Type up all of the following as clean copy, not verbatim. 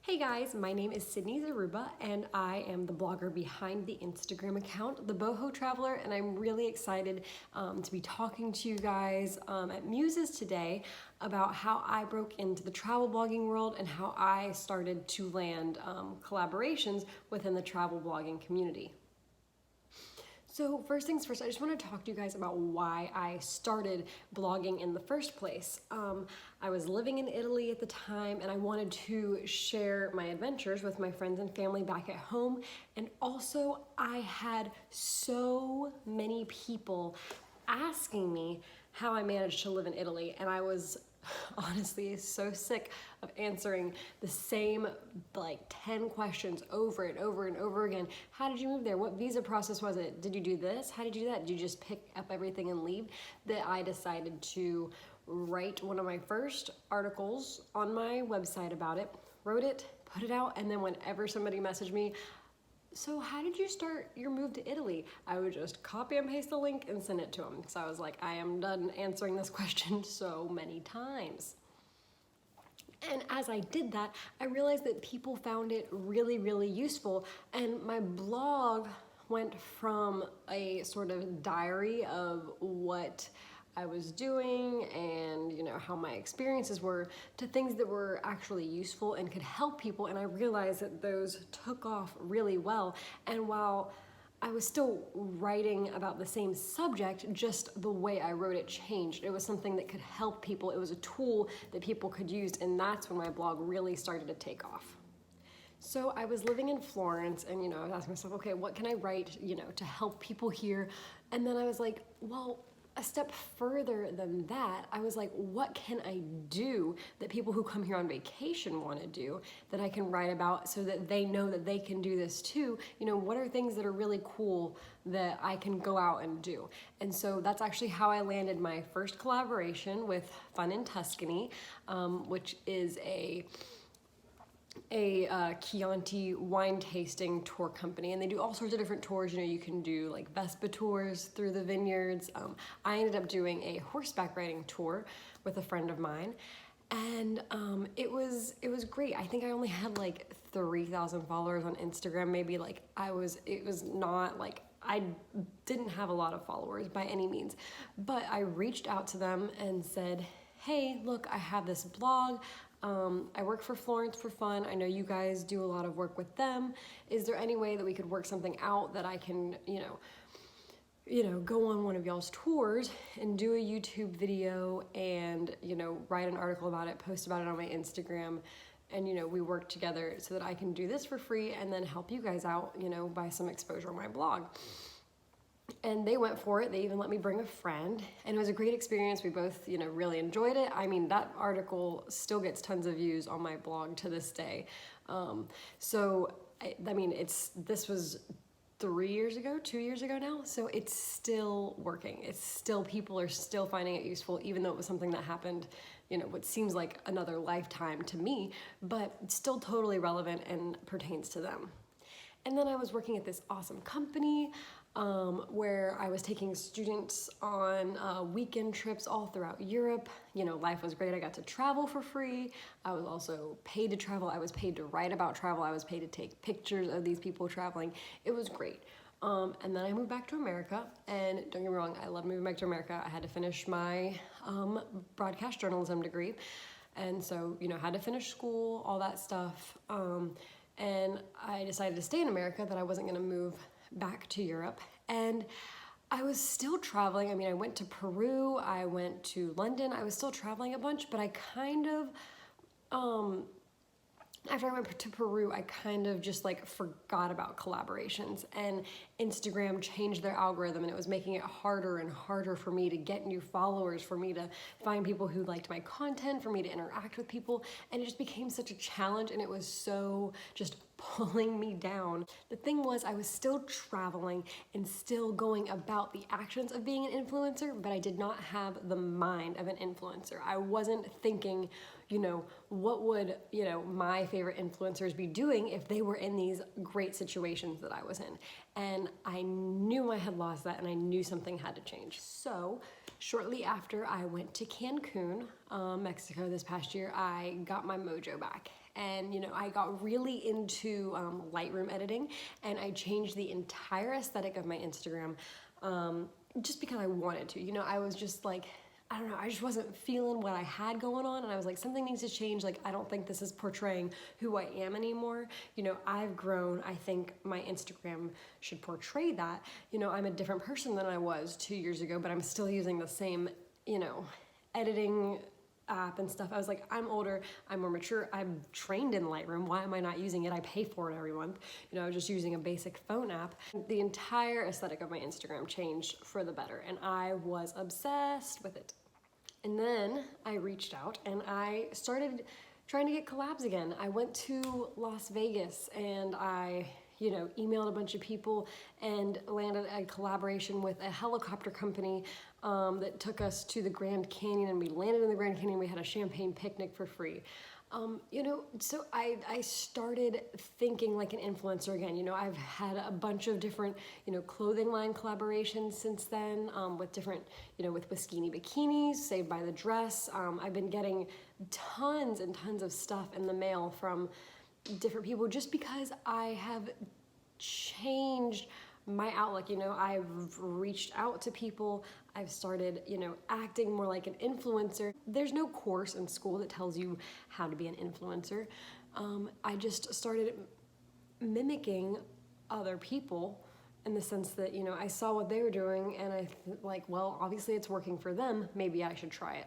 Hey guys, my name is Sydney Zaruba and I am the blogger behind the Instagram account, the Boho Traveller, and I'm really excited to be talking to you guys at Muses today about how I broke into the travel blogging world and how I started to land collaborations within the travel blogging community. So first things first, I just want to talk to you guys about why I started blogging in the first place. I was living in Italy at the time and I wanted to share my adventures with my friends and family back at home. And also I had so many people asking me how I managed to live in Italy, and I was honestly so sick of answering the same like 10 questions over and over and over again. How did you move there? What visa process was it? Did you do this? How did you do that? Did you just pick up everything and leave? That I decided to write one of my first articles on my website about it, wrote it, put it out, and then whenever somebody messaged me, so how did you start your move to Italy? I would just copy and paste the link and send it to them. So I was like, I am done answering this question so many times. And as I did that, I realized that people found it really, really useful. And my blog went from a sort of diary of what I was doing and how my experiences were to things that were actually useful and could help people, and I realized that those took off really well. And while I was still writing about the same subject, just the way I wrote it changed. It was something that could help people. It was a tool that people could use, and that's when my blog really started to take off. So I was living in Florence and I was asking myself, okay, what can I write to help people here? And then I was like, well, a step further than that, I was like, what can I do that people who come here on vacation want to do that I can write about so that they know that they can do this too? What are things that are really cool that I can go out and do? And so that's actually how I landed my first collaboration with Fun in Tuscany, which is a Chianti wine tasting tour company, and they do all sorts of different tours. You can do like Vespa tours through the vineyards. I ended up doing a horseback riding tour with a friend of mine, and it was great. I think I only had like 3,000 followers on Instagram, maybe. It was not like, I didn't have a lot of followers by any means, but I reached out to them and said, hey, look, I have this blog. I work for Florence for Fun. I know you guys do a lot of work with them. Is there any way that we could work something out that I can, go on one of y'all's tours and do a YouTube video and, write an article about it, post about it on my Instagram, and, we work together so that I can do this for free and then help you guys out, by some exposure on my blog. And they went for it. They even let me bring a friend, and it was a great experience. We both, really enjoyed it. I mean, that article still gets tons of views on my blog to this day. This was 2 years ago now, so it's still working. It's still, people are still finding it useful, even though it was something that happened, what seems like another lifetime to me, but it's still totally relevant and pertains to them. And then I was working at this awesome company where I was taking students on weekend trips all throughout Europe. Life was great. I got to travel for free. I was also paid to travel. I was paid to write about travel. I was paid to take pictures of these people traveling. It was great. And then I moved back to America, and don't get me wrong, I love moving back to America. I had to finish my broadcast journalism degree, and so, had to finish school, all that stuff. And I decided to stay in America, that I wasn't gonna move back to Europe. And I was still traveling. I mean, I went to Peru, I went to London, I was still traveling a bunch, but I kind of, after I went to Peru, I kind of just forgot about collaborations, and Instagram changed their algorithm, and it was making it harder and harder for me to get new followers, for me to find people who liked my content, for me to interact with people, and it just became such a challenge, and it was so just pulling me down. The thing was, I was still traveling and still going about the actions of being an influencer, but I did not have the mind of an influencer. I wasn't thinking, what would, my favorite influencers be doing if they were in these great situations that I was in? And I knew I had lost that, and I knew something had to change. So shortly after I went to Cancun, Mexico this past year, I got my mojo back. and I got really into Lightroom editing, and I changed the entire aesthetic of my Instagram just because I wanted to. I was just like, I don't know, I just wasn't feeling what I had going on, and I was like, something needs to change. Like, I don't think this is portraying who I am anymore. I've grown. I think my Instagram should portray that. I'm a different person than I was 2 years ago, but I'm still using the same, editing app and stuff. I was like, I'm older, I'm more mature, I'm trained in Lightroom. Why am I not using it? I pay for it every month. I was just using a basic phone app. The entire aesthetic of my Instagram changed for the better, and I was obsessed with it. And then I reached out and I started trying to get collabs again. I went to Las Vegas and I emailed a bunch of people and landed a collaboration with a helicopter company that took us to the Grand Canyon, and we landed in the Grand Canyon. We had a champagne picnic for free. So I started thinking like an influencer again. I've had a bunch of different, clothing line collaborations since then, with different, with Whiskini bikinis, Saved by the Dress. I've been getting tons and tons of stuff in the mail from different people just because I have changed my outlook. I've reached out to people. I've started, acting more like an influencer. There's no course in school that tells you how to be an influencer. I just started mimicking other people in the sense that, I saw what they were doing and I like, well, obviously it's working for them. Maybe I should try it.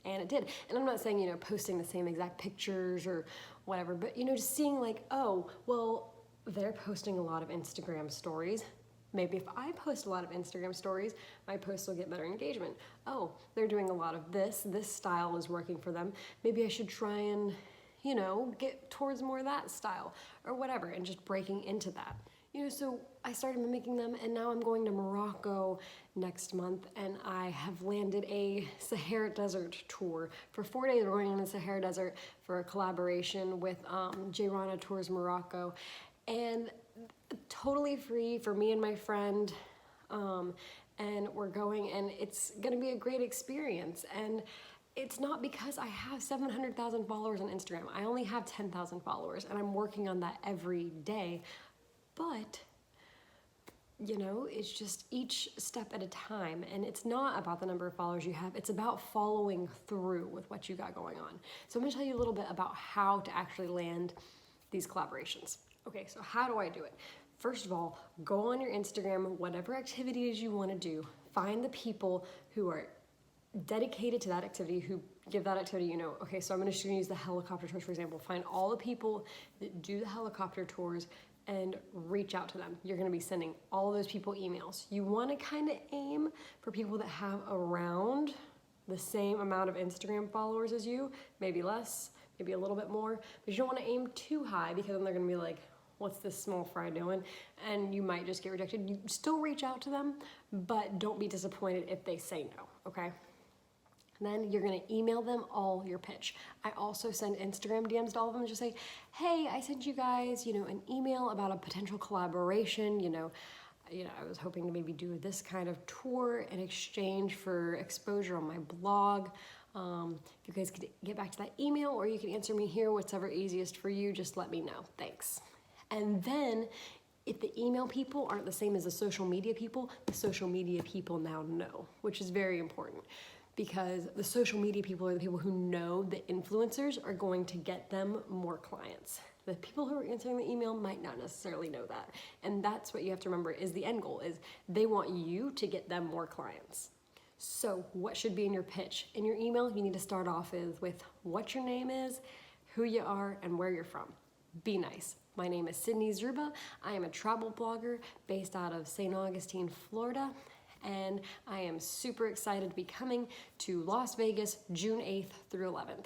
And it did. And I'm not saying, posting the same exact pictures or whatever, but, just seeing like, oh, well, they're posting a lot of Instagram stories. Maybe if I post a lot of Instagram stories, my posts will get better engagement. Oh, they're doing a lot of this style is working for them. Maybe I should try and, get towards more of that style or whatever, and just breaking into that. So I started mimicking them, and now I'm going to Morocco next month, and I have landed a Sahara Desert tour. For 4 days, we're going on the Sahara Desert for a collaboration with Jayrana Tours Morocco, and totally free for me and my friend, and we're going, and it's gonna be a great experience. And it's not because I have 700,000 followers on Instagram. I only have 10,000 followers, and I'm working on that every day. But, it's just each step at a time, and it's not about the number of followers you have. It's about following through with what you got going on. So I'm gonna tell you a little bit about how to actually land these collaborations. Okay, so how do I do it? First of all, go on your Instagram, whatever activities you want to do, find the people who are dedicated to that activity, who give that activity, okay, so I'm going to use the helicopter tours, for example. Find all the people that do the helicopter tours and reach out to them. You're going to be sending all of those people emails. You want to kind of aim for people that have around the same amount of Instagram followers as you, maybe less, maybe a little bit more, but you don't want to aim too high because then they're going to be like, what's this small fry doing? And you might just get rejected. You still reach out to them, but don't be disappointed if they say no, okay? And then you're gonna email them all your pitch. I also send Instagram DMs to all of them and just say, hey, I sent you guys, an email about a potential collaboration, I was hoping to maybe do this kind of tour in exchange for exposure on my blog. If you guys could get back to that email, or you can answer me here, whatever easiest for you, just let me know, thanks. And then if the email people aren't the same as the social media people now know, which is very important, because the social media people are the people who know the influencers are going to get them more clients. The people who are answering the email might not necessarily know that. And that's what you have to remember is the end goal, is they want you to get them more clients. So what should be in your pitch? In your email, you need to start off with what your name is, who you are, and where you're from. Be nice. My name is Sydney Zaruba. I am a travel blogger based out of Saint Augustine, Florida, and I am super excited to be coming to Las Vegas June 8th through 11th.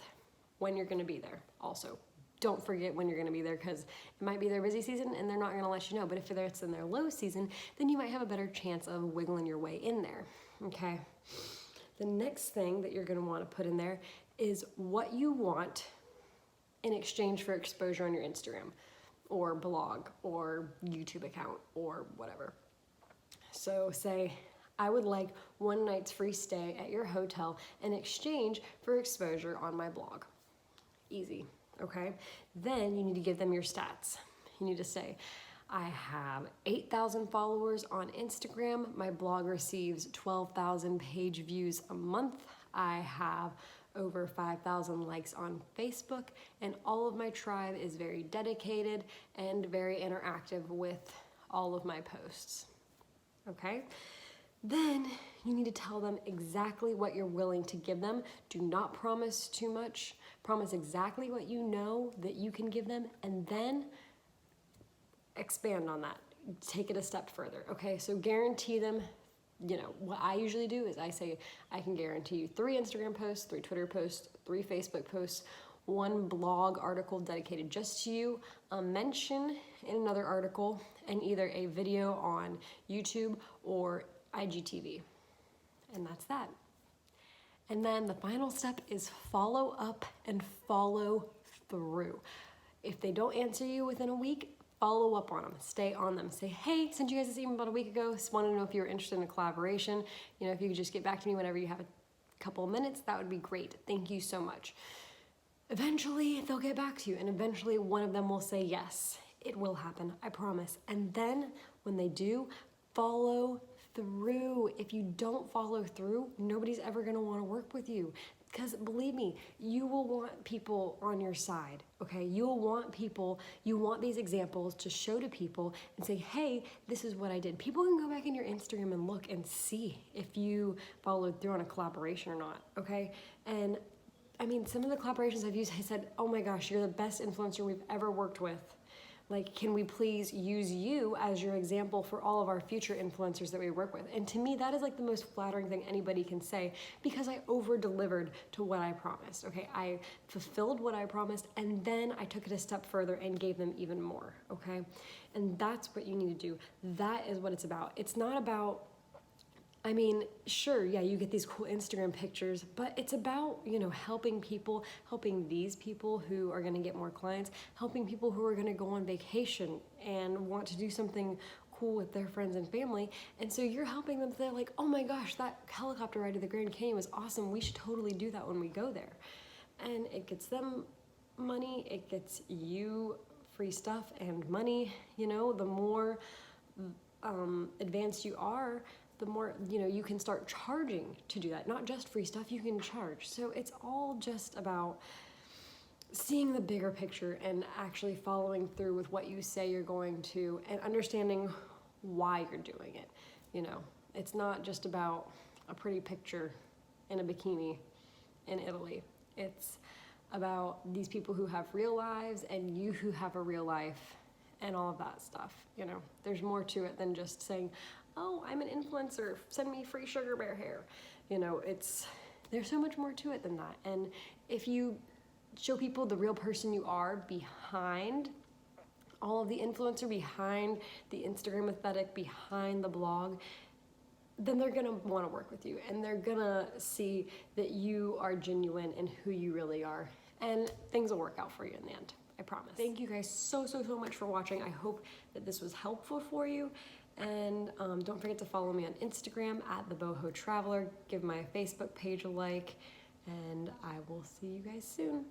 When you're gonna be there. Also, don't forget when you're gonna be there, because it might be their busy season and they're not gonna let you know, but if it's in their low season, then you might have a better chance of wiggling your way in there, okay? The next thing that you're gonna wanna put in there is what you want in exchange for exposure on your Instagram or blog or YouTube account or whatever. So say, I would like 1 night's free stay at your hotel in exchange for exposure on my blog. Easy, okay? Then you need to give them your stats. You need to say, I have 8,000 followers on Instagram. My blog receives 12,000 page views a month. I have over 5,000 likes on Facebook, and all of my tribe is very dedicated and very interactive with all of my posts, okay? Then you need to tell them exactly what you're willing to give them. Do not promise too much. Promise exactly what you know that you can give them, and then expand on that. Take it a step further, okay? So guarantee them, you know, what I usually do is I say, I can guarantee you 3 Instagram posts, 3 Twitter posts, 3 Facebook posts, 1 blog article dedicated just to you, a mention in another article, and either a video on YouTube or IGTV. And that's that. And then the final step is follow up and follow through. If they don't answer you within a week, follow up on them, stay on them. Say, hey, sent you guys this email about a week ago. Just wanted to know if you were interested in a collaboration. You know, if you could just get back to me whenever you have a couple of minutes, that would be great. Thank you so much. Eventually, they'll get back to you, and eventually one of them will say yes. It will happen, I promise. And then when they do, follow through. If you don't follow through, nobody's ever gonna wanna work with you. Because believe me, you will want people on your side, okay? You'll want people, you want these examples to show to people and say, hey, this is what I did. People can go back in your Instagram and look and see if you followed through on a collaboration or not, okay? And I mean, some of the collaborations I've used, I said, oh my gosh, you're the best influencer we've ever worked with. Like, can we please use you as your example for all of our future influencers that we work with? And to me, that is like the most flattering thing anybody can say, because I over-delivered to what I promised, okay? I fulfilled what I promised, and then I took it a step further and gave them even more, okay? And that's what you need to do. That is what it's about. It's not about, I mean, sure, yeah, you get these cool Instagram pictures, but it's about, you know, helping people, helping these people who are gonna get more clients, helping people who are gonna go on vacation and want to do something cool with their friends and family. And so you're helping them, they're like, oh my gosh, that helicopter ride to the Grand Canyon was awesome. We should totally do that when we go there. And it gets them money, it gets you free stuff and money. You know, the more advanced you are, the more, you know, you can start charging to do that. Not just free stuff, you can charge. So it's all just about seeing the bigger picture and actually following through with what you say you're going to, and understanding why you're doing it. You know, it's not just about a pretty picture in a bikini in Italy. It's about these people who have real lives and you who have a real life and all of that stuff. You know, there's more to it than just saying, oh, I'm an influencer, send me free sugar bear hair. You know, there's so much more to it than that. And if you show people the real person you are behind all of the influencer, behind the Instagram aesthetic, behind the blog, then they're gonna wanna work with you, and they're gonna see that you are genuine and who you really are, and things will work out for you in the end, I promise. Thank you guys so much for watching. I hope that this was helpful for you. And don't forget to follow me on Instagram at the Boho Traveller. Give my Facebook page a like, and I will see you guys soon.